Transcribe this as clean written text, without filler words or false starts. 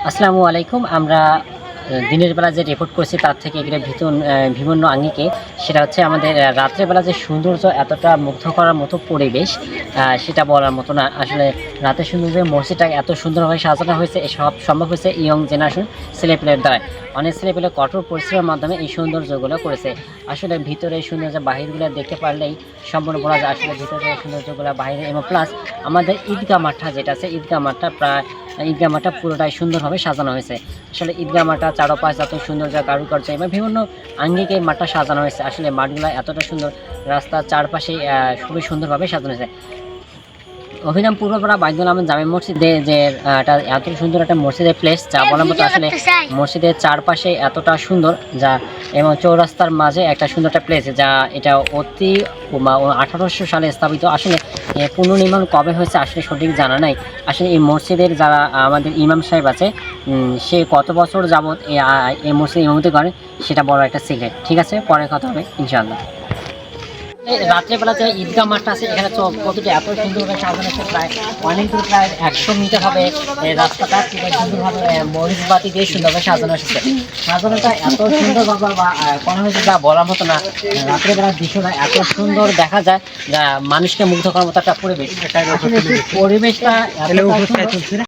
আসসালামু আলাইকুম। আমরা দিনের বেলা যে রিপোর্ট করছি তার থেকে এগুলো বিভিন্ন আঙ্গিকে সেটা হচ্ছে আমাদের রাত্রের বেলা যে সৌন্দর্য এতটা মুগ্ধ করার মতো পরিবেশ সেটা বলার মতো না। আসলে রাতের সৌন্দর্য মসজিদটা এত সুন্দরভাবে সাজানো হয়েছে এসব সম্ভব হয়েছে ইয়ং জেনারেশন ছেলেপেলের দ্বারা। অনেক ছেলেপেলে কঠোর পরিশ্রমের মাধ্যমে এই সৌন্দর্যগুলো করেছে। আসলে ভিতরে এই সৌন্দর্য বাহিরগুলো দেখতে পারলেই সম্পূর্ণ বলা যায় আসলে ভিতরে সৌন্দর্যগুলো বাহিরে এবং প্লাস আমাদের ঈদগাহ মাঠটা যেটা আছে ঈদগাহ মাঠটা পুরোটাই সুন্দরভাবে সাজানো হয়েছে। আসলে ঈদগাহ মাঠটা চারপাশ এত সৌন্দর্য কারুকার্য এবং বিভিন্ন আঙ্গিকে মাঠটা সাজানো হয়েছে। আসলে মাঠগুলো এতটা সুন্দর, রাস্তার চারপাশে খুবই সুন্দরভাবে সাজানো হয়েছে। অভিরাম পূর্বপাড়া বাইদুল আহমেদ জামে মসজিদে যে একটা এত সুন্দর একটা মসজিদের প্লেস যা বলার মতো। আসলে মসজিদের চারপাশে এতটা সুন্দর যা এবং চৌরাস্তার মাঝে একটা সুন্দর একটা প্লেস যা এটা অতি 1800 সালে স্থাপিত। আসলে পুনর্নির্মাণ কবে হয়েছে আসলে সঠিক জানা নাই। আসলে এই মসজিদের যারা আমাদের ইমাম সাহেব আছে সে কত বছর যাবৎ এই মসজিদে ইমামতি করে সেটা বড় একটা সিক্রেট। ঠিক আছে, পরে কথা হবে ইনশাআল্লাহ। রাত্রেবেলা যে ঈদগাহ মাঠটা আছে এখানে কতটা এত সুন্দরভাবে সাজানো আছে, অনেক দূর প্রায় 100 মিটার হবে এই রাস্তাটা সুন্দরভাবে মরিচ বাতি দিয়ে সুন্দরভাবে সাজানো এসেছে। সাজানোটা এত সুন্দরভাবে করা হয়েছে যা বলার মতো না। রাত্রেবেলার দৃশ্যটা এত সুন্দর দেখা যায় যা মানুষকে মুগ্ধ করার মতো একটা পরিবেশ। পরিবেশটা